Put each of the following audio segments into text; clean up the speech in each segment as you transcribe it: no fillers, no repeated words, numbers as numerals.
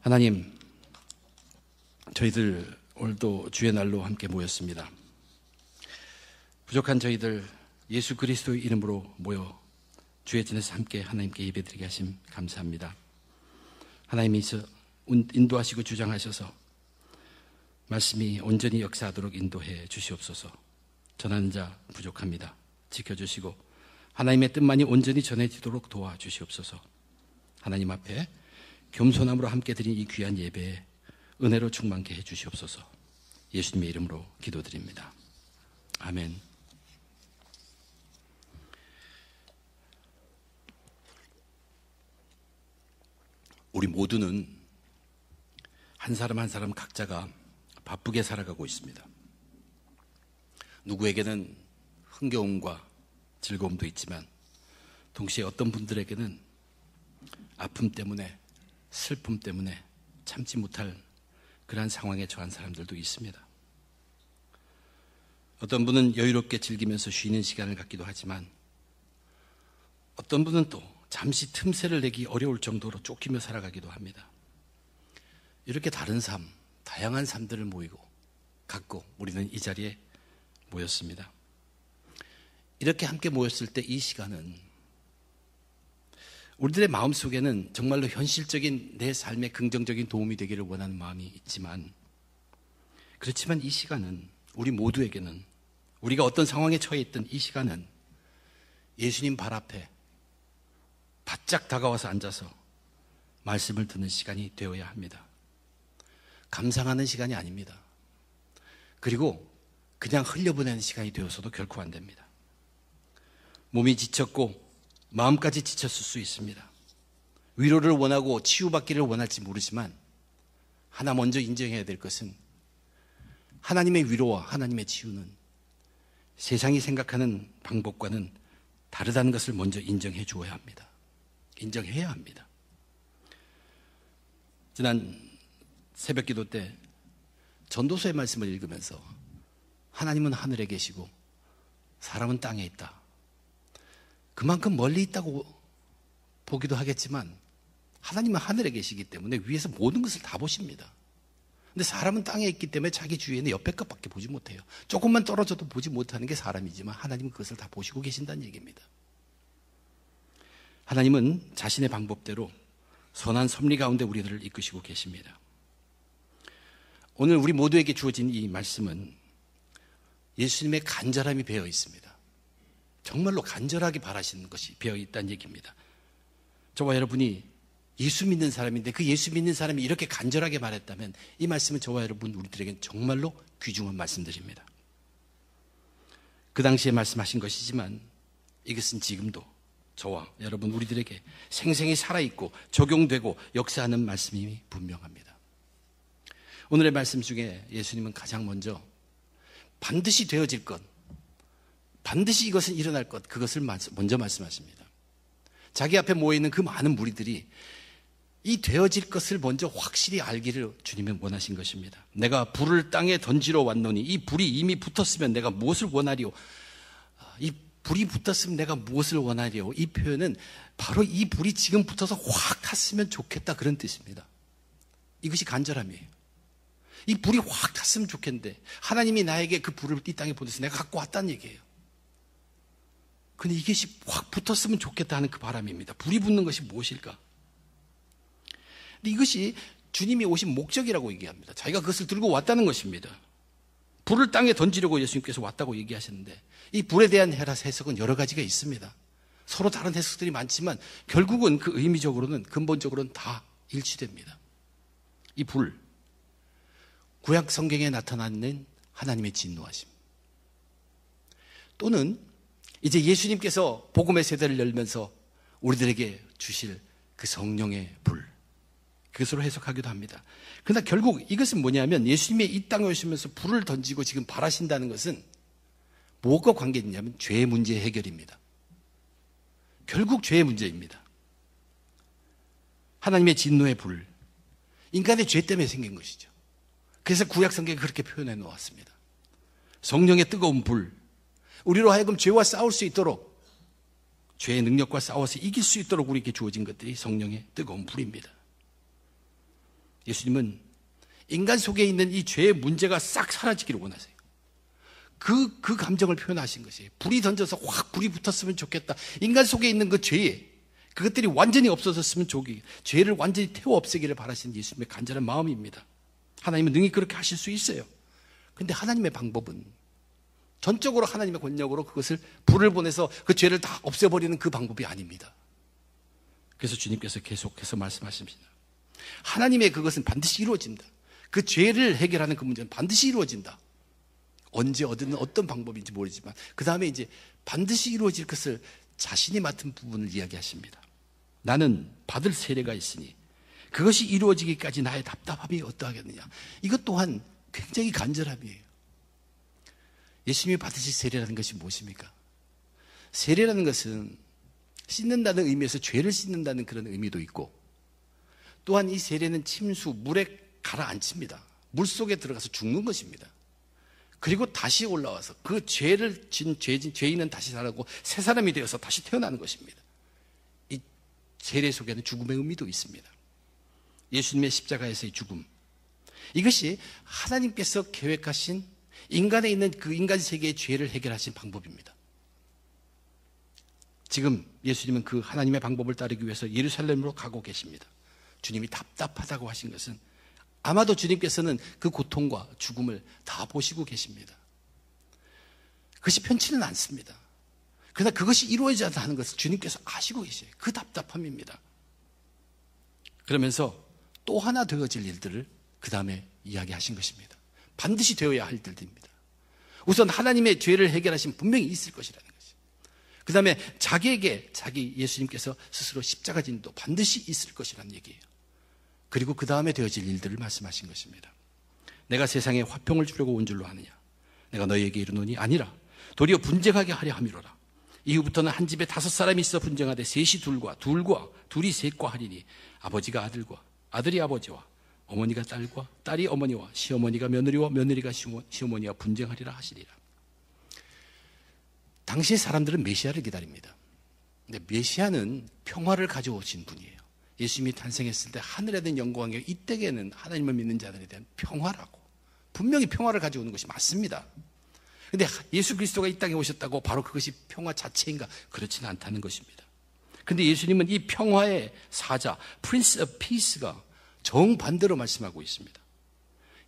하나님, 저희들 오늘도 주의 날로 함께 모였습니다. 부족한 저희들 예수 그리스도의 이름으로 모여 주의 전에서 함께 하나님께 예배드리게 하심 감사합니다. 하나님이 인도하시고 주장하셔서 말씀이 온전히 역사하도록 인도해 주시옵소서. 전하는 자 부족합니다. 지켜주시고 하나님의 뜻만이 온전히 전해지도록 도와주시옵소서. 하나님 앞에 겸손함으로 함께 드린 이 귀한 예배에 은혜로 충만케 해 주시옵소서. 예수님의 이름으로 기도드립니다. 아멘. 우리 모두는 한 사람 한 사람 각자가 바쁘게 살아가고 있습니다. 누구에게는 흥겨움과 즐거움도 있지만 동시에 어떤 분들에게는 아픔 때문에, 슬픔 때문에 참지 못할 그러한 상황에 처한 사람들도 있습니다. 어떤 분은 여유롭게 즐기면서 쉬는 시간을 갖기도 하지만 어떤 분은 또 잠시 틈새를 내기 어려울 정도로 쫓기며 살아가기도 합니다. 이렇게 다른 삶, 다양한 삶들을 갖고 우리는 이 자리에 모였습니다. 이렇게 함께 모였을 때 이 시간은 우리들의 마음속에는 정말로 현실적인 내 삶에 긍정적인 도움이 되기를 원하는 마음이 있지만, 그렇지만 이 시간은 우리 모두에게는, 우리가 어떤 상황에 처해 있던 이 시간은 예수님 발 앞에 바짝 다가와서 앉아서 말씀을 듣는 시간이 되어야 합니다. 감상하는 시간이 아닙니다. 그리고 그냥 흘려보내는 시간이 되어서도 결코 안 됩니다. 몸이 지쳤고 마음까지 지쳤을 수 있습니다. 위로를 원하고 치유받기를 원할지 모르지만 하나 먼저 인정해야 될 것은 하나님의 위로와 하나님의 치유는 세상이 생각하는 방법과는 다르다는 것을 먼저 인정해 주어야 합니다. 인정해야 합니다. 지난 새벽 기도 때 전도서의 말씀을 읽으면서 하나님은 하늘에 계시고 사람은 땅에 있다. 그만큼 멀리 있다고 보기도 하겠지만 하나님은 하늘에 계시기 때문에 위에서 모든 것을 다 보십니다. 근데 사람은 땅에 있기 때문에 자기 주위에는 옆에 것밖에 보지 못해요. 조금만 떨어져도 보지 못하는 게 사람이지만 하나님은 그것을 다 보시고 계신다는 얘기입니다. 하나님은 자신의 방법대로 선한 섭리 가운데 우리들을 이끄시고 계십니다. 오늘 우리 모두에게 주어진 이 말씀은 예수님의 간절함이 배어 있습니다. 정말로 간절하게 바라시는 것이 배어 있다는 얘기입니다. 저와 여러분이 예수 믿는 사람인데 그 예수 믿는 사람이 이렇게 간절하게 말했다면 이 말씀은 저와 여러분 우리들에게는 정말로 귀중한 말씀들입니다. 그 당시에 말씀하신 것이지만 이것은 지금도 저와 여러분 우리들에게 생생히 살아있고 적용되고 역사하는 말씀이 분명합니다. 오늘의 말씀 중에 예수님은 가장 먼저 반드시 되어질 것, 반드시 이것은 일어날 것, 그것을 먼저 말씀하십니다. 자기 앞에 모여있는 그 많은 무리들이 이 되어질 것을 먼저 확실히 알기를 주님은 원하신 것입니다. 내가 불을 땅에 던지러 왔노니 이 불이 이미 붙었으면 내가 무엇을 원하리요? 이 불이 붙었으면 내가 무엇을 원하리요? 이 표현은 바로 이 불이 지금 붙어서 확 탔으면 좋겠다, 그런 뜻입니다. 이것이 간절함이에요. 이 불이 확 탔으면 좋겠는데 하나님이 나에게 그 불을 이 땅에 보내서 내가 갖고 왔다는 얘기예요. 근데 이것이 확 붙었으면 좋겠다 하는 그 바람입니다. 불이 붙는 것이 무엇일까? 근데 이것이 주님이 오신 목적이라고 얘기합니다. 자기가 그것을 들고 왔다는 것입니다. 불을 땅에 던지려고 예수님께서 왔다고 얘기하셨는데 이 불에 대한 해석은 여러 가지가 있습니다. 서로 다른 해석들이 많지만 결국은 그 의미적으로는 근본적으로는 다 일치됩니다. 이 불, 구약 성경에 나타나는 하나님의 진노하심, 또는 이제 예수님께서 복음의 세대를 열면서 우리들에게 주실 그 성령의 불, 그것으로 해석하기도 합니다. 그러나 결국 이것은 뭐냐면 예수님이 이 땅에 오시면서 불을 던지고 지금 바라신다는 것은 무엇과 관계 있냐면 죄의 문제 해결입니다. 결국 죄의 문제입니다. 하나님의 진노의 불, 인간의 죄 때문에 생긴 것이죠. 그래서 구약 성경에 그렇게 표현해 놓았습니다. 성령의 뜨거운 불, 우리로 하여금 죄와 싸울 수 있도록, 죄의 능력과 싸워서 이길 수 있도록 우리에게 주어진 것들이 성령의 뜨거운 불입니다. 예수님은 인간 속에 있는 이 죄의 문제가 싹 사라지기를 원하세요. 그 감정을 표현하신 것이에요. 불이 던져서 확 불이 붙었으면 좋겠다. 인간 속에 있는 그 죄에 그것들이 완전히 없어졌으면 좋기, 죄를 완전히 태워 없애기를 바라시는 예수님의 간절한 마음입니다. 하나님은 능히 그렇게 하실 수 있어요. 그런데 하나님의 방법은 전적으로 하나님의 권력으로 그것을 불을 보내서 그 죄를 다 없애버리는 그 방법이 아닙니다. 그래서 주님께서 계속해서 말씀하십니다. 하나님의 그것은 반드시 이루어진다. 그 죄를 해결하는 그 문제는 반드시 이루어진다. 언제 어디는 어떤 방법인지 모르지만 그 다음에 이제 반드시 이루어질 것을 자신이 맡은 부분을 이야기하십니다. 나는 받을 세례가 있으니 그것이 이루어지기까지 나의 답답함이 어떠하겠느냐. 이것 또한 굉장히 간절함이에요. 예수님이 받으실 세례라는 것이 무엇입니까? 세례라는 것은 씻는다는 의미에서 죄를 씻는다는 그런 의미도 있고, 또한 이 세례는 침수, 물에 가라앉힙니다. 물 속에 들어가서 죽는 것입니다. 그리고 다시 올라와서 그 죄를 진 죄인은 다시 살아고 새 사람이 되어서 다시 태어나는 것입니다. 이 세례 속에는 죽음의 의미도 있습니다. 예수님의 십자가에서의 죽음, 이것이 하나님께서 계획하신 인간에 있는 그 인간 세계의 죄를 해결하신 방법입니다. 지금 예수님은 그 하나님의 방법을 따르기 위해서 예루살렘으로 가고 계십니다. 주님이 답답하다고 하신 것은 아마도 주님께서는 그 고통과 죽음을 다 보시고 계십니다. 그것이 편치는 않습니다. 그러나 그것이 이루어지지 않는 것을 주님께서 아시고 계셔요. 그 답답함입니다. 그러면서 또 하나 되어질 일들을 그 다음에 이야기하신 것입니다. 반드시 되어야 할 일들입니다. 우선 하나님의 죄를 해결하신 분명히 있을 것이라는 것이죠. 그 다음에 자기에게 예수님께서 스스로 십자가 진도 반드시 있을 것이라는 얘기예요. 그리고 그 다음에 되어질 일들을 말씀하신 것입니다. 내가 세상에 화평을 주려고 온 줄로 아느냐. 내가 너희에게 이르노니 아니라 도리어 분쟁하게 하려 함이로라. 이후부터는 한 집에 5사람이 있어 분쟁하되 셋이 둘과 둘이 셋과 하리니 아버지가 아들과 아들이 아버지와 어머니가 딸과 딸이 어머니와 시어머니가 며느리와 며느리가 시어머니와 분쟁하리라 하시리라. 당시의 사람들은 메시아를 기다립니다. 근데 메시아는 평화를 가져오신 분이에요. 예수님이 탄생했을 때 하늘에 대한 영광이 이때에는 하나님을 믿는 자들에 대한 평화라고, 분명히 평화를 가져오는 것이 맞습니다. 그런데 예수 그리스도가 이 땅에 오셨다고 바로 그것이 평화 자체인가? 그렇지는 않다는 것입니다. 그런데 예수님은 이 평화의 사자, Prince of Peace가 정반대로 말씀하고 있습니다.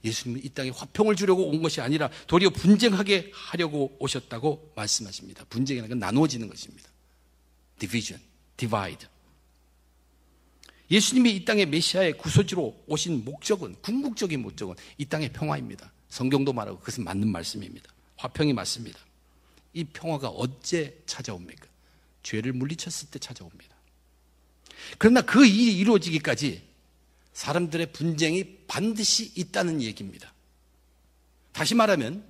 예수님은 이 땅에 화평을 주려고 온 것이 아니라 도리어 분쟁하게 하려고 오셨다고 말씀하십니다. 분쟁이라는 건 나누어지는 것입니다. Division, divide. 예수님이 이 땅의 메시아의 구소지로 오신 목적은, 궁극적인 목적은 이 땅의 평화입니다. 성경도 말하고 그것은 맞는 말씀입니다. 화평이 맞습니다. 이 평화가 언제 찾아옵니까? 죄를 물리쳤을 때 찾아옵니다. 그러나 그 일이 이루어지기까지 사람들의 분쟁이 반드시 있다는 얘기입니다. 다시 말하면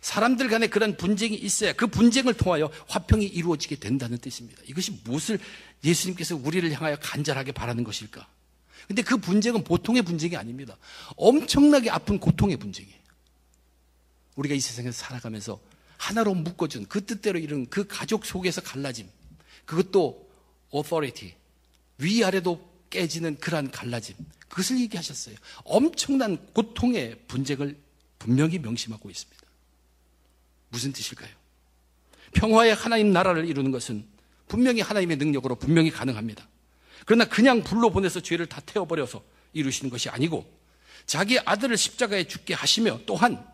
사람들 간에 그런 분쟁이 있어야 그 분쟁을 통하여 화평이 이루어지게 된다는 뜻입니다. 이것이 무엇을 예수님께서 우리를 향하여 간절하게 바라는 것일까? 근데 그 분쟁은 보통의 분쟁이 아닙니다. 엄청나게 아픈 고통의 분쟁이에요. 우리가 이 세상에서 살아가면서 하나로 묶어준 그 뜻대로 이룬 그 가족 속에서 갈라짐, 그것도 authority, 위아래도 깨지는 그러한 갈라짐, 그것을 얘기하셨어요. 엄청난 고통의 분쟁을 분명히 명심하고 있습니다. 무슨 뜻일까요? 평화의 하나님 나라를 이루는 것은 분명히 하나님의 능력으로 분명히 가능합니다. 그러나 그냥 불로 보내서 죄를 다 태워버려서 이루시는 것이 아니고 자기 아들을 십자가에 죽게 하시며 또한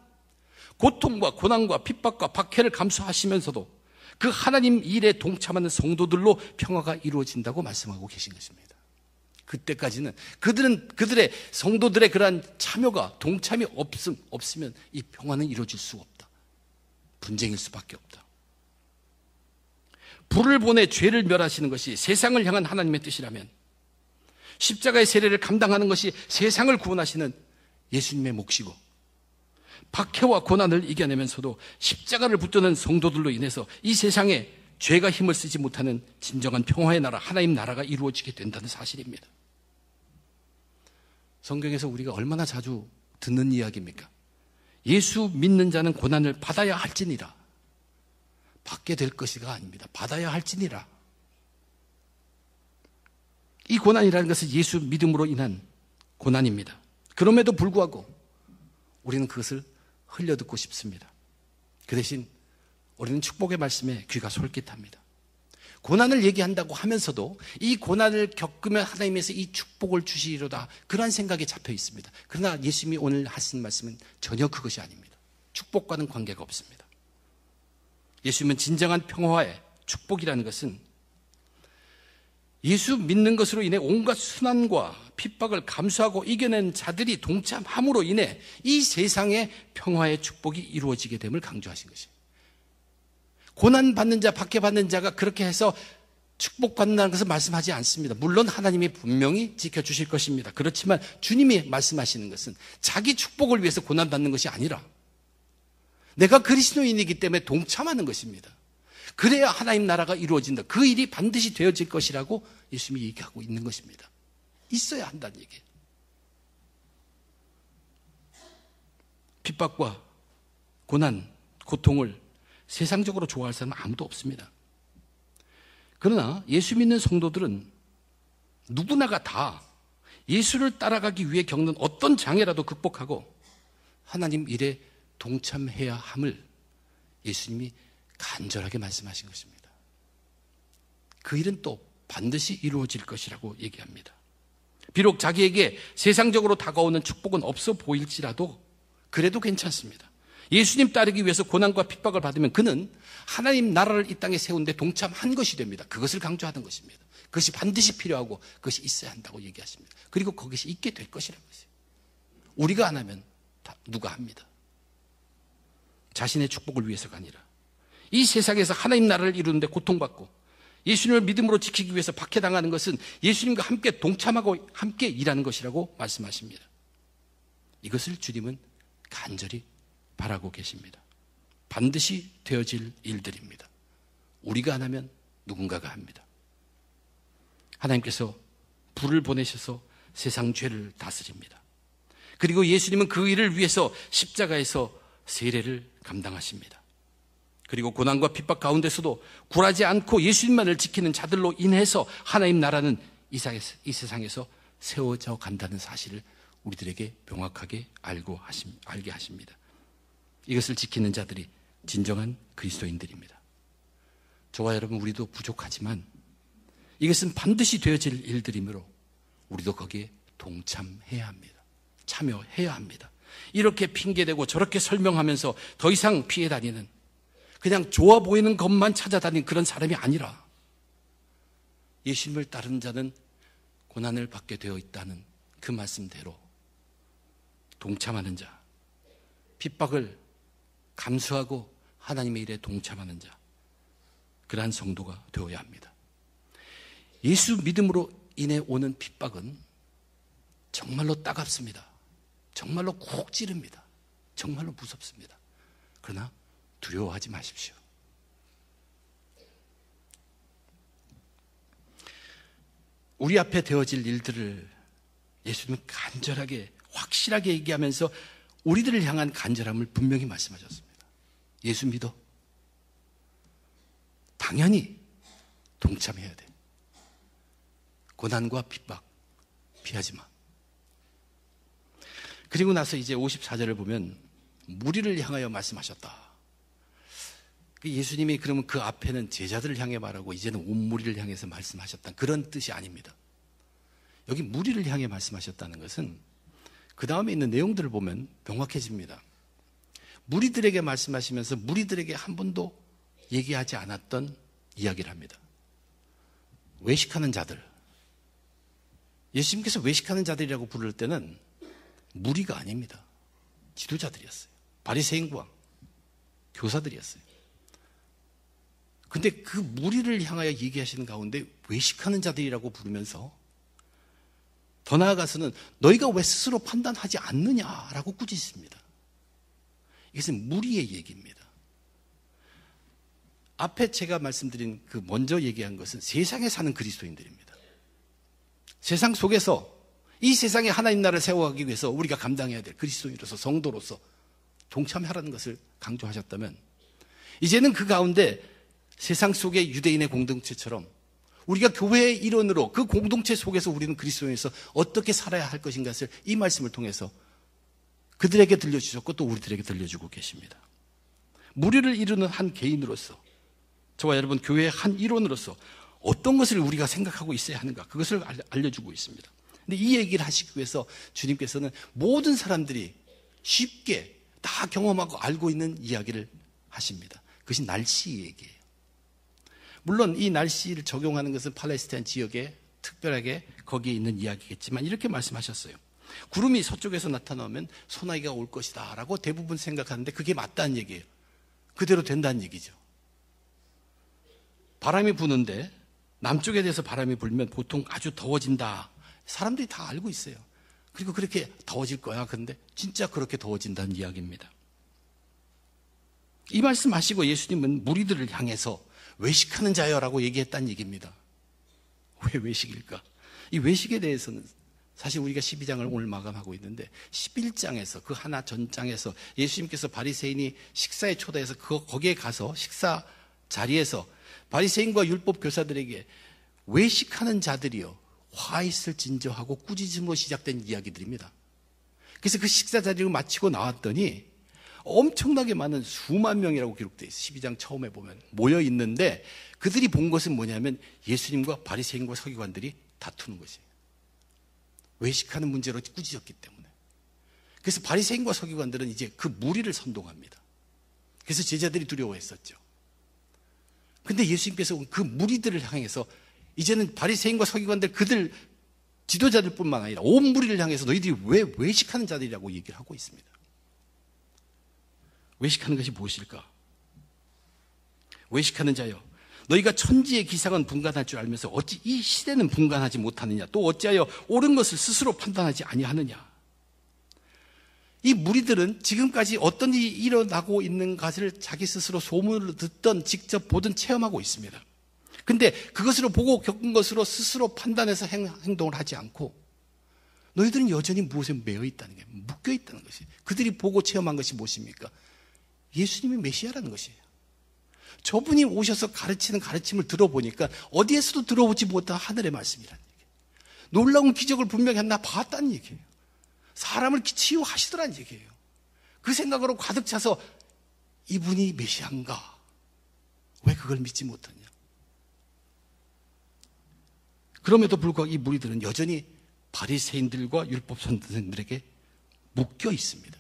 고통과 고난과 핍박과 박해를 감수하시면서도 그 하나님 일에 동참하는 성도들로 평화가 이루어진다고 말씀하고 계신 것입니다. 그때까지는 그들의 성도들의 그러한 참여가 동참이 없으면 이 평화는 이루어질 수가 없다. 분쟁일 수밖에 없다. 불을 보내 죄를 멸하시는 것이 세상을 향한 하나님의 뜻이라면 십자가의 세례를 감당하는 것이 세상을 구원하시는 예수님의 몫이고 박해와 고난을 이겨내면서도 십자가를 붙드는 성도들로 인해서 이 세상에 죄가 힘을 쓰지 못하는 진정한 평화의 나라, 하나님 나라가 이루어지게 된다는 사실입니다. 성경에서 우리가 얼마나 자주 듣는 이야기입니까? 예수 믿는 자는 고난을 받아야 할지니라. 받게 될 것이가 아닙니다. 받아야 할지니라. 이 고난이라는 것은 예수 믿음으로 인한 고난입니다. 그럼에도 불구하고 우리는 그것을 흘려듣고 싶습니다. 그 대신 우리는 축복의 말씀에 귀가 솔깃합니다. 고난을 얘기한다고 하면서도 이 고난을 겪으면 하나님께서 이 축복을 주시리로다, 그러한 생각에 잡혀 있습니다. 그러나 예수님이 오늘 하신 말씀은 전혀 그것이 아닙니다. 축복과는 관계가 없습니다. 예수님은 진정한 평화의 축복이라는 것은 예수 믿는 것으로 인해 온갖 순환과 핍박을 감수하고 이겨낸 자들이 동참함으로 인해 이 세상의 평화의 축복이 이루어지게 됨을 강조하신 것입니다. 고난받는 자, 박해받는 자가 그렇게 해서 축복받는다는 것을 말씀하지 않습니다. 물론 하나님이 분명히 지켜주실 것입니다. 그렇지만 주님이 말씀하시는 것은 자기 축복을 위해서 고난받는 것이 아니라 내가 그리스도인이기 때문에 동참하는 것입니다. 그래야 하나님 나라가 이루어진다. 그 일이 반드시 되어질 것이라고 예수님이 얘기하고 있는 것입니다. 있어야 한다는 얘기예요. 핍박과 고난, 고통을 세상적으로 좋아할 사람은 아무도 없습니다. 그러나 예수 믿는 성도들은 누구나가 다 예수를 따라가기 위해 겪는 어떤 장애라도 극복하고 하나님 일에 동참해야 함을 예수님이 간절하게 말씀하신 것입니다. 그 일은 또 반드시 이루어질 것이라고 얘기합니다. 비록 자기에게 세상적으로 다가오는 축복은 없어 보일지라도 그래도 괜찮습니다. 예수님 따르기 위해서 고난과 핍박을 받으면 그는 하나님 나라를 이 땅에 세운 데 동참한 것이 됩니다. 그것을 강조하는 것입니다. 그것이 반드시 필요하고 그것이 있어야 한다고 얘기하십니다. 그리고 그것이 있게 될 것이라는 것이에요. 우리가 안 하면 다 누가 합니다. 자신의 축복을 위해서가 아니라 이 세상에서 하나님 나라를 이루는데 고통받고 예수님을 믿음으로 지키기 위해서 박해당하는 것은 예수님과 함께 동참하고 함께 일하는 것이라고 말씀하십니다. 이것을 주님은 간절히 바라고 계십니다. 반드시 되어질 일들입니다. 우리가 안 하면 누군가가 합니다. 하나님께서 불을 보내셔서 세상 죄를 다스립니다. 그리고 예수님은 그 일을 위해서 십자가에서 세례를 감당하십니다. 그리고 고난과 핍박 가운데서도 굴하지 않고 예수님만을 지키는 자들로 인해서 하나님 나라는 이 세상에서 세워져 간다는 사실을 우리들에게 명확하게 알게 하십니다. 이것을 지키는 자들이 진정한 그리스도인들입니다. 저와 여러분, 우리도 부족하지만 이것은 반드시 되어질 일들이므로 우리도 거기에 동참해야 합니다. 참여해야 합니다. 이렇게 핑계대고 저렇게 설명하면서 더 이상 피해 다니는, 그냥 좋아 보이는 것만 찾아다니는 그런 사람이 아니라 예수님을 따르는 자는 고난을 받게 되어 있다는 그 말씀대로 동참하는 자, 핍박을 감수하고 하나님의 일에 동참하는 자, 그러한 성도가 되어야 합니다. 예수 믿음으로 인해 오는 핍박은 정말로 따갑습니다. 정말로 콕 찌릅니다. 정말로 무섭습니다. 그러나 두려워하지 마십시오. 우리 앞에 되어질 일들을 예수님은 간절하게, 확실하게 얘기하면서 우리들을 향한 간절함을 분명히 말씀하셨습니다. 예수 믿어. 당연히 동참해야 돼. 고난과 핍박 피하지 마. 그리고 나서 이제 54절을 보면 무리를 향하여 말씀하셨다. 예수님이 그러면 그 앞에는 제자들을 향해 말하고 이제는 온 무리를 향해서 말씀하셨다는 그런 뜻이 아닙니다. 여기 무리를 향해 말씀하셨다는 것은 그 다음에 있는 내용들을 보면 명확해집니다. 무리들에게 말씀하시면서 무리들에게 한 번도 얘기하지 않았던 이야기를 합니다. 외식하는 자들. 예수님께서 외식하는 자들이라고 부를 때는 무리가 아닙니다. 지도자들이었어요. 바리새인과 교사들이었어요. 근데 그 무리를 향하여 얘기하시는 가운데 외식하는 자들이라고 부르면서 더 나아가서는 너희가 왜 스스로 판단하지 않느냐라고 꾸짖습니다. 이것은 무리의 얘기입니다. 앞에 제가 말씀드린 그 먼저 얘기한 것은 세상에 사는 그리스도인들입니다. 세상 속에서 이 세상에 하나님 나라를 세워가기 위해서 우리가 감당해야 될 그리스도인으로서, 성도로서 동참하라는 것을 강조하셨다면, 이제는 그 가운데 세상 속의 유대인의 공동체처럼 우리가 교회의 일원으로 그 공동체 속에서 우리는 그리스도인에서 어떻게 살아야 할 것인가를 이 말씀을 통해서 그들에게 들려주셨고 또 우리들에게 들려주고 계십니다. 무리를 이루는 한 개인으로서, 저와 여러분 교회의 한 일원으로서 어떤 것을 우리가 생각하고 있어야 하는가, 그것을 알려주고 있습니다. 근데 이 얘기를 하시기 위해서 주님께서는 모든 사람들이 쉽게 다 경험하고 알고 있는 이야기를 하십니다. 그것이 날씨 얘기예요. 물론 이 날씨를 적용하는 것은 팔레스타인 지역에 특별하게 거기에 있는 이야기겠지만 이렇게 말씀하셨어요. 구름이 서쪽에서 나타나면 소나기가 올 것이다 라고 대부분 생각하는데 그게 맞다는 얘기예요. 그대로 된다는 얘기죠. 바람이 부는데 남쪽에 대해서 바람이 불면 보통 아주 더워진다. 사람들이 다 알고 있어요. 그리고 그렇게 더워질 거야. 그런데 진짜 그렇게 더워진다는 이야기입니다. 이 말씀하시고 예수님은 무리들을 향해서 외식하는 자여라고 얘기했다는 얘기입니다. 왜 외식일까? 이 외식에 대해서는 사실 우리가 12장을 오늘 마감하고 있는데 11장에서 그 하나 전장에서 예수님께서 바리새인이 식사에 초대해서 거기에 가서 식사 자리에서 바리새인과 율법 교사들에게 외식하는 자들이요 화 있을 진저하고 꾸짖음으로 시작된 이야기들입니다. 그래서 그 식사 자리를 마치고 나왔더니 엄청나게 많은 수만 명이라고 기록되어 있어요. 12장 처음에 보면 모여 있는데 그들이 본 것은 뭐냐면 예수님과 바리새인과 서기관들이 다투는 것이에요. 외식하는 문제로 꾸짖었기 때문에. 그래서 바리새인과 서기관들은 이제 그 무리를 선동합니다. 그래서 제자들이 두려워했었죠. 근데 예수님께서 그 무리들을 향해서 이제는 바리새인과 서기관들 그들 지도자들뿐만 아니라 온 무리를 향해서 너희들이 왜 외식하는 자들이라고 얘기를 하고 있습니다. 외식하는 것이 무엇일까? 외식하는 자여, 너희가 천지의 기상은 분간할 줄 알면서 어찌 이 시대는 분간하지 못하느냐? 또 어찌하여 옳은 것을 스스로 판단하지 아니하느냐? 이 무리들은 지금까지 어떤 일이 일어나고 있는 것을 자기 스스로 소문으로 듣던 직접 보든 체험하고 있습니다. 근데 그것으로 보고 겪은 것으로 스스로 판단해서 행동을 하지 않고 너희들은 여전히 무엇에 매여 있다는 게 묶여 있다는 것이, 그들이 보고 체험한 것이 무엇입니까? 예수님이 메시아라는 것이에요. 저분이 오셔서 가르치는 가르침을 들어보니까 어디에서도 들어보지 못한 하늘의 말씀이라는 얘기예요. 놀라운 기적을 분명히 하나 봤다는 얘기예요. 사람을 치유하시더라는 얘기예요. 그 생각으로 가득 차서 이분이 메시아인가? 왜 그걸 믿지 못하냐? 그럼에도 불구하고 이 무리들은 여전히 바리새인들과 율법 선생들에게 묶여 있습니다.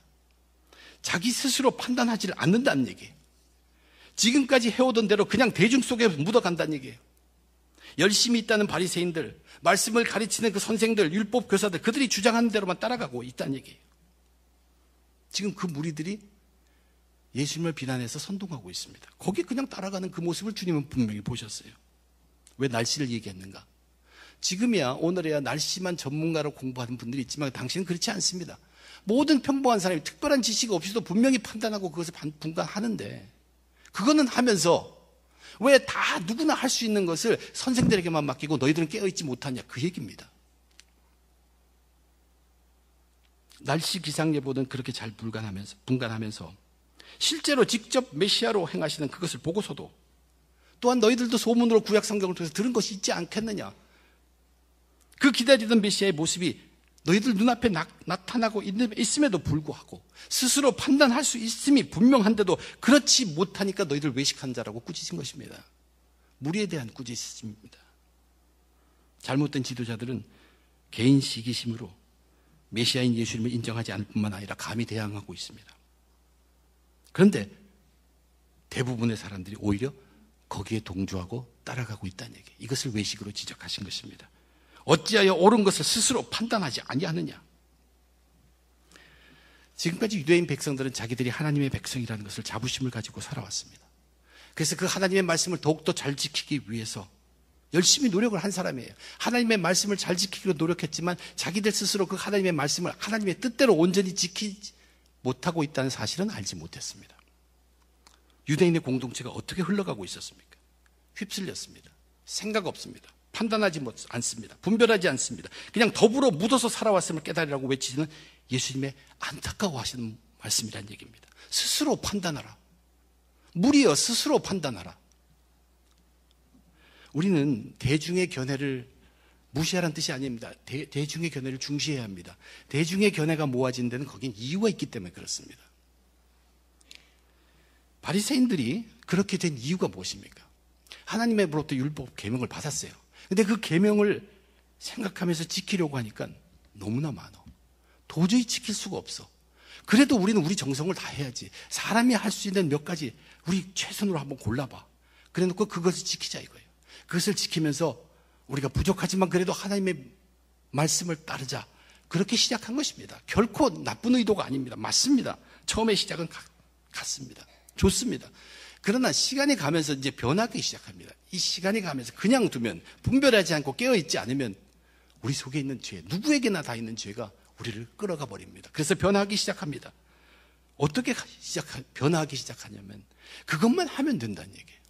자기 스스로 판단하지를 않는다는 얘기예요. 지금까지 해오던 대로 그냥 대중 속에 묻어간다는 얘기예요. 열심히 있다는 바리새인들, 말씀을 가르치는 그 선생들, 율법 교사들, 그들이 주장하는 대로만 따라가고 있다는 얘기예요. 지금 그 무리들이 예수님을 비난해서 선동하고 있습니다. 거기에 그냥 따라가는 그 모습을 주님은 분명히 보셨어요. 왜 날씨를 얘기했는가? 지금이야 오늘에야 날씨만 전문가로 공부하는 분들이 있지만 당신은 그렇지 않습니다. 모든 평범한 사람이 특별한 지식 없이도 분명히 판단하고 그것을 분간하는데 그거는 하면서 왜 다 누구나 할 수 있는 것을 선생들에게만 맡기고 너희들은 깨어있지 못하냐, 그 얘기입니다. 날씨 기상 예보는 그렇게 잘 분간하면서 실제로 직접 메시아로 행하시는 그것을 보고서도 또한 너희들도 소문으로 구약 성경을 통해서 들은 것이 있지 않겠느냐. 그 기다리던 메시아의 모습이 너희들 눈앞에 나타나고 있음에도 불구하고 스스로 판단할 수 있음이 분명한데도 그렇지 못하니까 너희들 외식한 자라고 꾸짖은 것입니다. 무리에 대한 꾸짖음입니다. 잘못된 지도자들은 개인 시기심으로 메시아인 예수님을 인정하지 않을 뿐만 아니라 감히 대항하고 있습니다. 그런데 대부분의 사람들이 오히려 거기에 동조하고 따라가고 있다는 얘기, 이것을 외식으로 지적하신 것입니다. 어찌하여 옳은 것을 스스로 판단하지 아니하느냐. 지금까지 유대인 백성들은 자기들이 하나님의 백성이라는 것을 자부심을 가지고 살아왔습니다. 그래서 그 하나님의 말씀을 더욱더 잘 지키기 위해서 열심히 노력을 한 사람이에요. 하나님의 말씀을 잘 지키기로 노력했지만 자기들 스스로 그 하나님의 말씀을 하나님의 뜻대로 온전히 지키지 못하고 있다는 사실은 알지 못했습니다. 유대인의 공동체가 어떻게 흘러가고 있었습니까? 휩쓸렸습니다. 생각 없습니다. 판단하지 않습니다. 분별하지 않습니다. 그냥 더불어 묻어서 살아왔음을 깨달으라고 외치시는 예수님의 안타까워하시는 말씀이란 얘기입니다. 스스로 판단하라. 무리여 스스로 판단하라. 우리는 대중의 견해를 무시하라는 뜻이 아닙니다. 대중의 견해를 중시해야 합니다. 대중의 견해가 모아진 데는 거긴 이유가 있기 때문에 그렇습니다. 바리새인들이 그렇게 된 이유가 무엇입니까? 하나님의로부터 율법 계명을 받았어요. 근데 그 계명을 생각하면서 지키려고 하니까 너무나 많아. 도저히 지킬 수가 없어. 그래도 우리는 우리 정성을 다 해야지. 사람이 할 수 있는 몇 가지 우리 최선으로 한번 골라봐. 그래 놓고 그것을 지키자 이거예요. 그것을 지키면서 우리가 부족하지만 그래도 하나님의 말씀을 따르자. 그렇게 시작한 것입니다. 결코 나쁜 의도가 아닙니다. 맞습니다. 처음에 시작은 같습니다. 좋습니다. 그러나 시간이 가면서 이제 변하기 시작합니다. 이 시간이 가면서 그냥 두면, 분별하지 않고 깨어있지 않으면 우리 속에 있는 죄, 누구에게나 다 있는 죄가 우리를 끌어가 버립니다. 그래서 변하기 시작합니다. 어떻게 변하기 시작하냐면 그것만 하면 된다는 얘기예요.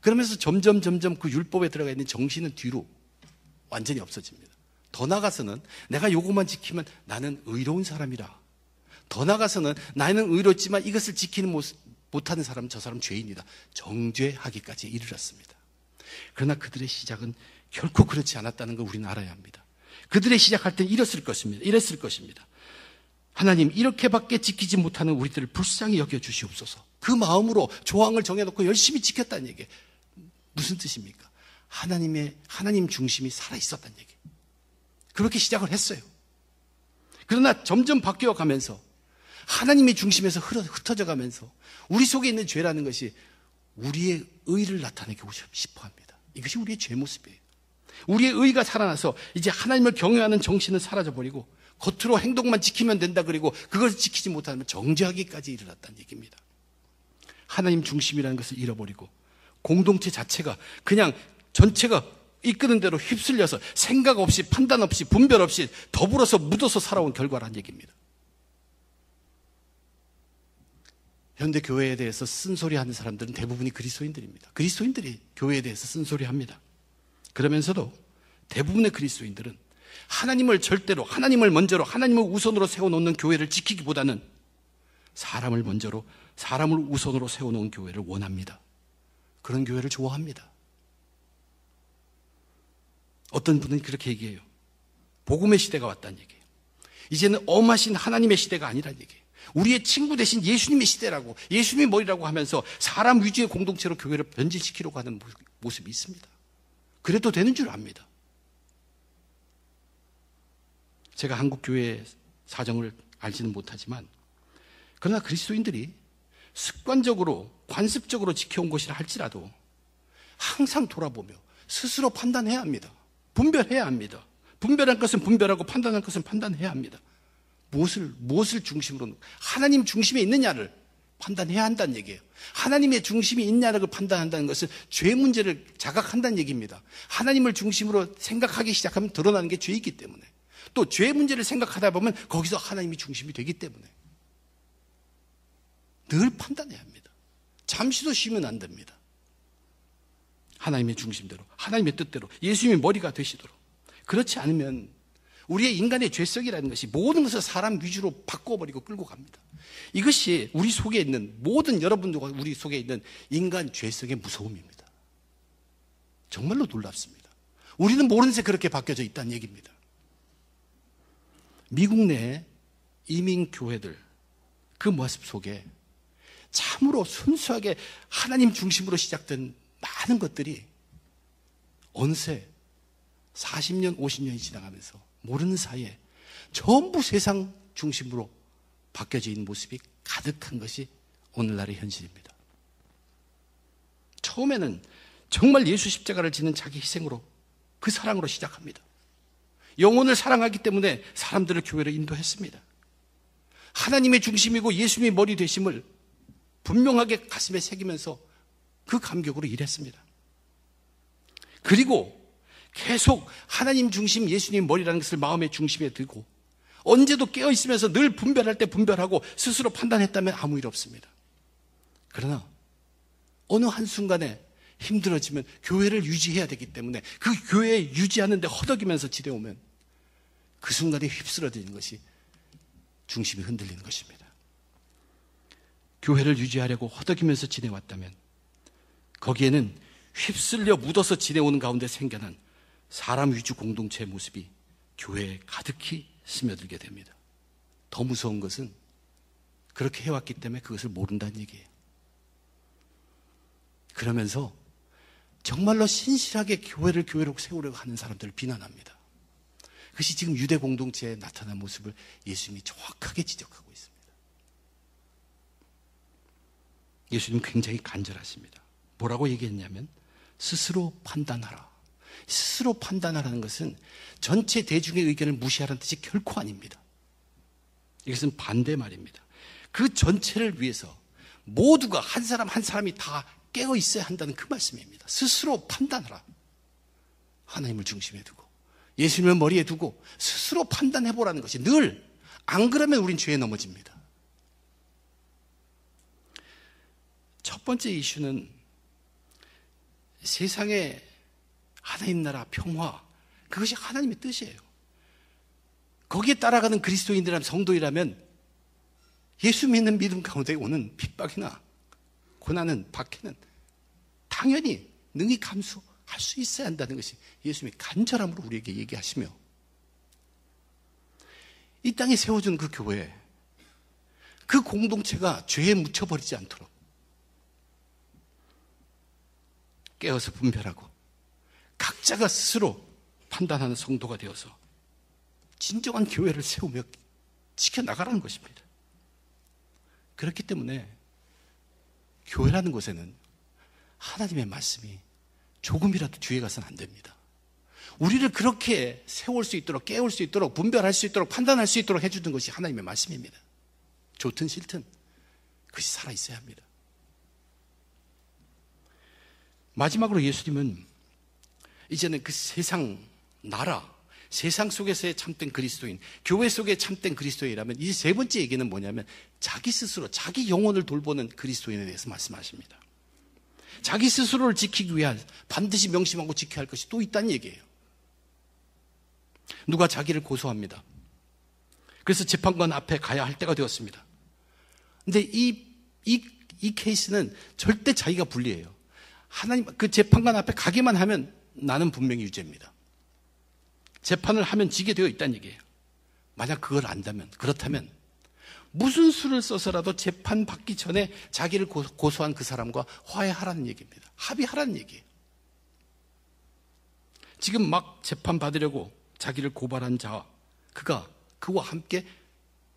그러면서 점점 그 율법에 들어가 있는 정신은 뒤로 완전히 없어집니다. 더 나아가서는 내가 요것만 지키면 나는 의로운 사람이라. 더 나아가서는 나는 의롭지만 이것을 지키는 못하는 사람은 저 사람 죄인이다. 정죄하기까지 이르렀습니다. 그러나 그들의 시작은 결코 그렇지 않았다는 걸 우리는 알아야 합니다. 그들의 시작할 때는 이랬을 것입니다. 하나님, 이렇게밖에 지키지 못하는 우리들을 불쌍히 여겨주시옵소서. 그 마음으로 조항을 정해놓고 열심히 지켰다는 얘기예요. 무슨 뜻입니까? 하나님 중심이 살아있었다는 얘기예요. 그렇게 시작을 했어요. 그러나 점점 바뀌어 가면서 하나님의 중심에서 흩어져 가면서 우리 속에 있는 죄라는 것이 우리의 의를 나타내고 싶어 합니다. 이것이 우리의 죄 모습이에요. 우리의 의가 살아나서 이제 하나님을 경외하는 정신은 사라져버리고 겉으로 행동만 지키면 된다, 그리고 그것을 지키지 못하면 정죄하기까지 이르렀다는 얘기입니다. 하나님 중심이라는 것을 잃어버리고 공동체 자체가 그냥 전체가 이끄는 대로 휩쓸려서 생각 없이, 판단 없이, 분별 없이 더불어서 묻어서 살아온 결과라는 얘기입니다. 현대 교회에 대해서 쓴소리 하는 사람들은 대부분이 그리스도인들입니다. 그리스도인들이 교회에 대해서 쓴소리 합니다. 그러면서도 대부분의 그리스도인들은 하나님을 먼저로, 하나님을 우선으로 세워놓는 교회를 지키기보다는 사람을 우선으로 세워놓은 교회를 원합니다. 그런 교회를 좋아합니다. 어떤 분은 그렇게 얘기해요. 복음의 시대가 왔다는 얘기예요. 이제는 엄하신 하나님의 시대가 아니라는 얘기예요. 우리의 친구 대신 예수님의 시대라고, 예수님의 머리라고 하면서 사람 위주의 공동체로 교회를 변질시키려고 하는 모습이 있습니다. 그래도 되는 줄 압니다. 제가 한국 교회의 사정을 알지는 못하지만, 그러나 그리스도인들이 습관적으로, 관습적으로 지켜온 것이라 할지라도 항상 돌아보며 스스로 판단해야 합니다. 분별해야 합니다. 분별할 것은 분별하고 판단할 것은 판단해야 합니다. 무엇을 중심으로, 하나님 중심에 있느냐를 판단해야 한다는 얘기예요. 하나님의 중심이 있냐를 판단한다는 것은 죄 문제를 자각한다는 얘기입니다. 하나님을 중심으로 생각하기 시작하면 드러나는 게 죄이기 때문에, 또 죄 문제를 생각하다 보면 거기서 하나님이 중심이 되기 때문에 늘 판단해야 합니다. 잠시도 쉬면 안 됩니다. 하나님의 중심대로, 하나님의 뜻대로, 예수님이 머리가 되시도록. 그렇지 않으면 우리의 인간의 죄성이라는 것이 모든 것을 사람 위주로 바꿔버리고 끌고 갑니다. 이것이 우리 속에 있는, 모든 여러분들과 우리 속에 있는 인간 죄성의 무서움입니다. 정말로 놀랍습니다. 우리는 모르는 새 그렇게 바뀌어져 있다는 얘기입니다. 미국 내 이민교회들, 그 모습 속에 참으로 순수하게 하나님 중심으로 시작된 많은 것들이 어느새 40년, 50년이 지나가면서 모르는 사이에 전부 세상 중심으로 바뀌어져 있는 모습이 가득한 것이 오늘날의 현실입니다. 처음에는 정말 예수 십자가를 지는 자기 희생으로, 그 사랑으로 시작합니다. 영혼을 사랑하기 때문에 사람들을 교회로 인도했습니다. 하나님의 중심이고 예수님의 머리 되심을 분명하게 가슴에 새기면서 그 감격으로 일했습니다. 그리고 계속 하나님 중심, 예수님 머리라는 것을 마음의 중심에 두고 언제도 깨어있으면서 늘 분별할 때 분별하고 스스로 판단했다면 아무 일 없습니다. 그러나 어느 한순간에 힘들어지면 교회를 유지해야 되기 때문에 그 교회 유지하는 데 허덕이면서 지내오면 그 순간에 휩쓸어지는 것이, 중심이 흔들리는 것입니다. 교회를 유지하려고 허덕이면서 지내왔다면 거기에는 휩쓸려 묻어서 지내오는 가운데 생겨난 사람 위주 공동체의 모습이 교회에 가득히 스며들게 됩니다. 더 무서운 것은 그렇게 해왔기 때문에 그것을 모른다는 얘기예요. 그러면서 정말로 신실하게 교회를 교회로 세우려고 하는 사람들을 비난합니다. 그것이 지금 유대 공동체에 나타난 모습을 예수님이 정확하게 지적하고 있습니다. 예수님 굉장히 간절하십니다. 뭐라고 얘기했냐면 스스로 판단하라. 스스로 판단하라는 것은 전체 대중의 의견을 무시하라는 뜻이 결코 아닙니다. 이것은 반대 말입니다. 그 전체를 위해서 모두가 한 사람 한 사람이 다 깨어 있어야 한다는 그 말씀입니다. 스스로 판단하라. 하나님을 중심에 두고 예수님을 머리에 두고 스스로 판단해보라는 것이 늘 안 그러면 우린 죄에 넘어집니다. 첫 번째 이슈는 세상에 하나님 나라 평화, 그것이 하나님의 뜻이에요. 거기에 따라가는 그리스도인이라면 성도이라면 예수 믿는 믿음 가운데 오는 핍박이나 고난은 박해는 당연히 능히 감수할 수 있어야 한다는 것이 예수님이 간절함으로 우리에게 얘기하시며, 이 땅에 세워준 그 교회, 그 공동체가 죄에 묻혀버리지 않도록 깨어서 분별하고 각자가 스스로 판단하는 성도가 되어서 진정한 교회를 세우며 지켜나가라는 것입니다. 그렇기 때문에 교회라는 곳에는 하나님의 말씀이 조금이라도 뒤에 가서는 안 됩니다. 우리를 그렇게 세울 수 있도록, 깨울 수 있도록, 분별할 수 있도록, 판단할 수 있도록 해주는 것이 하나님의 말씀입니다. 좋든 싫든 그것이 살아있어야 합니다. 마지막으로 예수님은 이제는 그 세상 나라, 세상 속에서의 참된 그리스도인, 교회 속의 참된 그리스도인이라면 이제 세 번째 얘기는 뭐냐면 자기 스스로 자기 영혼을 돌보는 그리스도인에 대해서 말씀하십니다. 자기 스스로를 지키기 위한 반드시 명심하고 지켜야 할 것이 또 있다는 얘기예요. 누가 자기를 고소합니다. 그래서 재판관 앞에 가야 할 때가 되었습니다. 근데 이 케이스는 절대 자기가 불리해요. 하나님, 그 재판관 앞에 가기만 하면 나는 분명히 유죄입니다. 재판을 하면 지게 되어 있다는 얘기예요. 만약 그걸 안다면, 그렇다면 무슨 수를 써서라도 재판 받기 전에 자기를 고소한 그 사람과 화해하라는 얘기입니다. 합의하라는 얘기예요. 지금 막 재판 받으려고 자기를 고발한 자와 그와 함께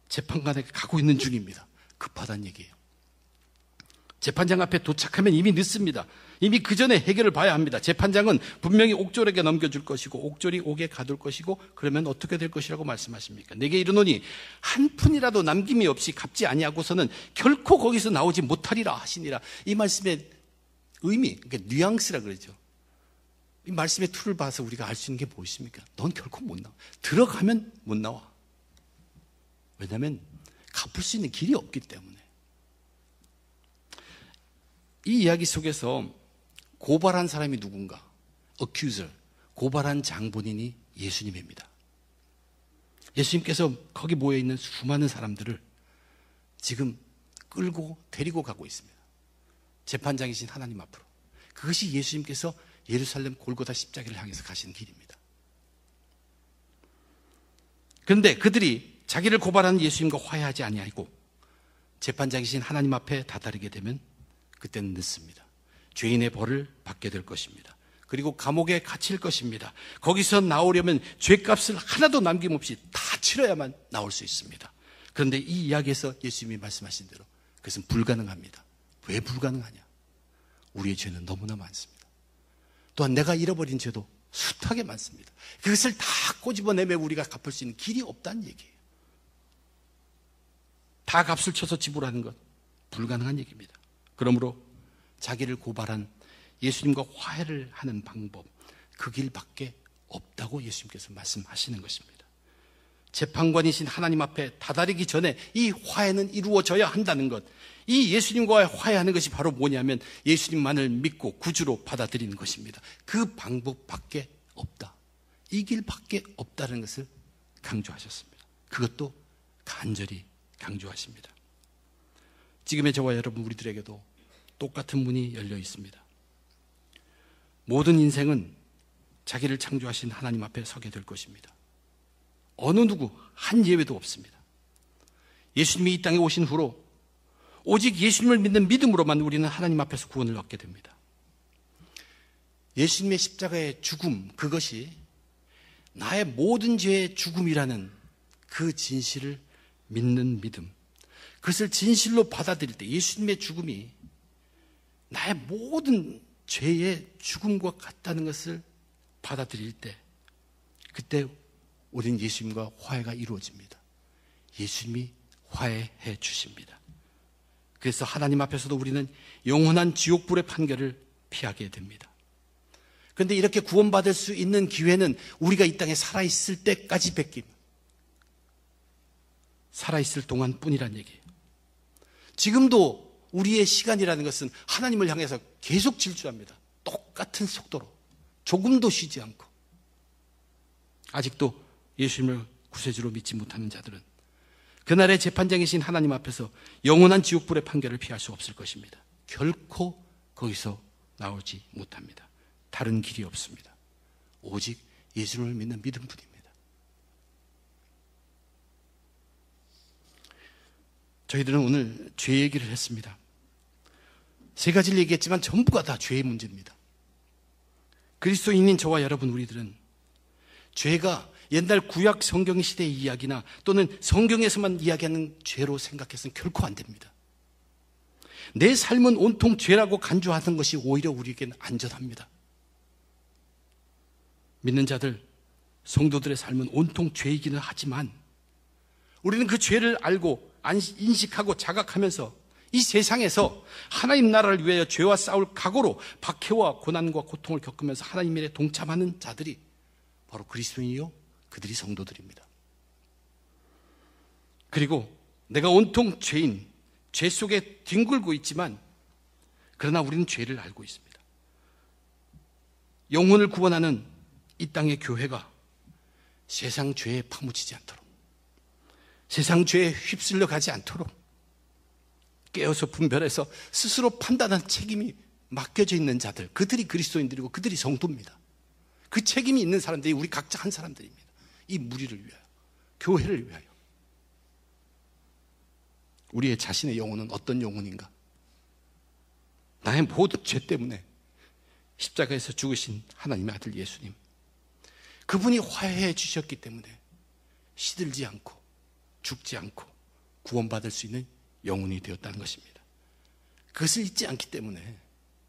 재판관에게 가고 있는 중입니다. 급하다는 얘기예요. 재판장 앞에 도착하면 이미 늦습니다. 이미 그 전에 해결을 봐야 합니다. 재판장은 분명히 옥졸에게 넘겨줄 것이고 옥졸이 옥에 가둘 것이고, 그러면 어떻게 될 것이라고 말씀하십니까? 내게 이르노니 한 푼이라도 남김이 없이 갚지 아니하고서는 결코 거기서 나오지 못하리라 하시니라. 이 말씀의 의미, 그러니까 뉘앙스라 그러죠. 이 말씀의 틀을 봐서 우리가 알 수 있는 게 무엇입니까? 넌 결코 못 나와. 들어가면 못 나와. 왜냐하면 갚을 수 있는 길이 없기 때문에. 이 이야기 속에서 고발한 사람이 누군가? accuser, 고발한 장본인이 예수님입니다. 예수님께서 거기 모여있는 수많은 사람들을 지금 끌고 데리고 가고 있습니다. 재판장이신 하나님 앞으로. 그것이 예수님께서 예루살렘 골고다 십자가를 향해서 가시는 길입니다. 그런데 그들이 자기를 고발하는 예수님과 화해하지 아니하고 재판장이신 하나님 앞에 다다르게 되면 그때는 늦습니다. 죄인의 벌을 받게 될 것입니다. 그리고 감옥에 갇힐 것입니다. 거기서 나오려면 죄값을 하나도 남김없이 다 치러야만 나올 수 있습니다. 그런데 이 이야기에서 예수님이 말씀하신 대로 그것은 불가능합니다. 왜 불가능하냐? 우리의 죄는 너무나 많습니다. 또한 내가 잃어버린 죄도 숱하게 많습니다. 그것을 다 꼬집어내며 우리가 갚을 수 있는 길이 없다는 얘기예요. 다 값을 쳐서 지불하는 것 불가능한 얘기입니다. 그러므로 자기를 고발한 예수님과 화해를 하는 방법, 그 길밖에 없다고 예수님께서 말씀하시는 것입니다. 재판관이신 하나님 앞에 다다르기 전에 이 화해는 이루어져야 한다는 것, 이 예수님과 화해하는 것이 바로 뭐냐면 예수님만을 믿고 구주로 받아들이는 것입니다. 그 방법밖에 없다. 이 길밖에 없다는 것을 강조하셨습니다. 그것도 간절히 강조하십니다. 지금의 저와 여러분 우리들에게도 똑같은 문이 열려 있습니다. 모든 인생은 자기를 창조하신 하나님 앞에 서게 될 것입니다. 어느 누구 한 예외도 없습니다. 예수님이 이 땅에 오신 후로 오직 예수님을 믿는 믿음으로만 우리는 하나님 앞에서 구원을 얻게 됩니다. 예수님의 십자가의 죽음, 그것이 나의 모든 죄의 죽음이라는 그 진실을 믿는 믿음, 그것을 진실로 받아들일 때 예수님의 죽음이 나의 모든 죄의 죽음과 같다는 것을 받아들일 때, 그때 우리는 예수님과 화해가 이루어집니다. 예수님이 화해해 주십니다. 그래서 하나님 앞에서도 우리는 영원한 지옥불의 판결을 피하게 됩니다. 그런데 이렇게 구원받을 수 있는 기회는 우리가 이 땅에 살아있을 때까지 뵙깁니다. 살아있을 동안뿐이란 얘기예요. 지금도 우리의 시간이라는 것은 하나님을 향해서 계속 질주합니다. 똑같은 속도로 조금도 쉬지 않고. 아직도 예수님을 구세주로 믿지 못하는 자들은 그날의 재판장이신 하나님 앞에서 영원한 지옥불의 판결을 피할 수 없을 것입니다. 결코 거기서 나오지 못합니다. 다른 길이 없습니다. 오직 예수님을 믿는 믿음뿐입니다. 저희들은 오늘 죄 얘기를 했습니다. 세 가지를 얘기했지만 전부가 다 죄의 문제입니다. 그리스도인인 저와 여러분, 우리들은 죄가 옛날 구약 성경 시대의 이야기나 또는 성경에서만 이야기하는 죄로 생각해서는 결코 안 됩니다. 내 삶은 온통 죄라고 간주하는 것이 오히려 우리에게는 안전합니다. 믿는 자들, 성도들의 삶은 온통 죄이기는 하지만 우리는 그 죄를 알고 인식하고 자각하면서 이 세상에서 하나님 나라를 위하여 죄와 싸울 각오로 박해와 고난과 고통을 겪으면서 하나님 일에 동참하는 자들이 바로 그리스도인이요, 그들이 성도들입니다. 그리고 내가 온통 죄인, 죄 속에 뒹굴고 있지만 그러나 우리는 죄를 알고 있습니다. 영혼을 구원하는 이 땅의 교회가 세상 죄에 파묻히지 않도록, 세상 죄에 휩쓸려 가지 않도록 깨어서 분별해서 스스로 판단한 책임이 맡겨져 있는 자들, 그들이 그리스도인들이고 그들이 성도입니다. 그 책임이 있는 사람들이 우리 각자 한 사람들입니다. 이 무리를 위하여, 교회를 위하여. 우리의 자신의 영혼은 어떤 영혼인가? 나의 모든 죄 때문에 십자가에서 죽으신 하나님의 아들 예수님, 그분이 화해해 주셨기 때문에 시들지 않고 죽지 않고 구원받을 수 있는 영혼이 되었다는 것입니다. 그것을 잊지 않기 때문에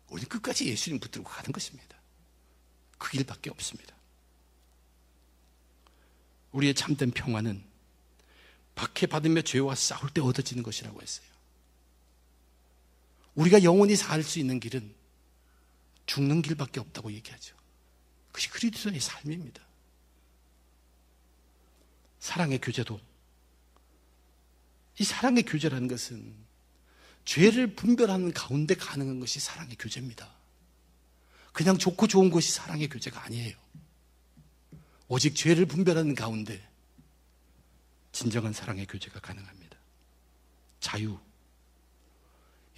우리는 끝까지 예수님 붙들고 가는 것입니다. 그 길밖에 없습니다. 우리의 참된 평화는 박해받으며 죄와 싸울 때 얻어지는 것이라고 했어요. 우리가 영원히 살 수 있는 길은 죽는 길밖에 없다고 얘기하죠. 그것이 그리스도의 삶입니다. 사랑의 교제도, 이 사랑의 교제라는 것은 죄를 분별하는 가운데 가능한 것이 사랑의 교제입니다. 그냥 좋고 좋은 것이 사랑의 교제가 아니에요. 오직 죄를 분별하는 가운데 진정한 사랑의 교제가 가능합니다. 자유,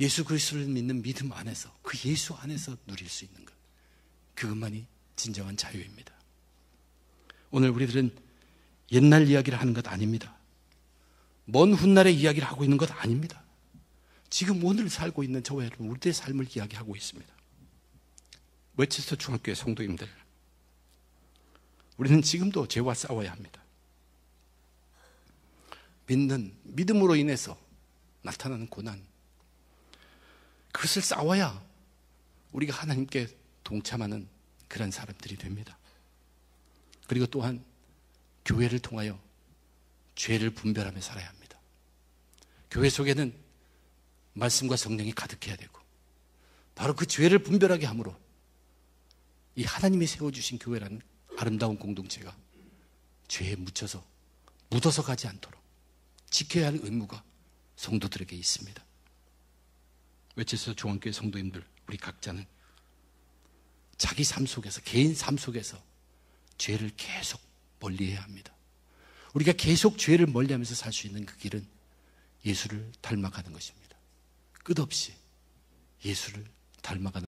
예수 그리스도를 믿는 믿음 안에서, 그 예수 안에서 누릴 수 있는 것, 그것만이 진정한 자유입니다. 오늘 우리들은 옛날 이야기를 하는 것 아닙니다. 먼 훗날의 이야기를 하고 있는 것 아닙니다. 지금 오늘 살고 있는 저와 여러분, 우리들의 삶을 이야기하고 있습니다. 웨체스터 중학교의 성도님들, 우리는 지금도 죄와 싸워야 합니다. 믿음으로 인해서 나타나는 고난, 그것을 싸워야 우리가 하나님께 동참하는 그런 사람들이 됩니다. 그리고 또한 교회를 통하여 죄를 분별하며 살아야 합니다. 교회 속에는 말씀과 성령이 가득해야 되고, 바로 그 죄를 분별하게 함으로 이 하나님이 세워주신 교회라는 아름다운 공동체가 죄에 묻어서 가지 않도록 지켜야 할 의무가 성도들에게 있습니다. 웨체스터 중앙교회 성도님들, 우리 각자는 자기 삶 속에서, 개인 삶 속에서 죄를 계속 멀리해야 합니다. 우리가 계속 죄를 멀리하면서 살 수 있는 그 길은 예수를 닮아가는 것입니다. 끝없이 예수를 닮아가는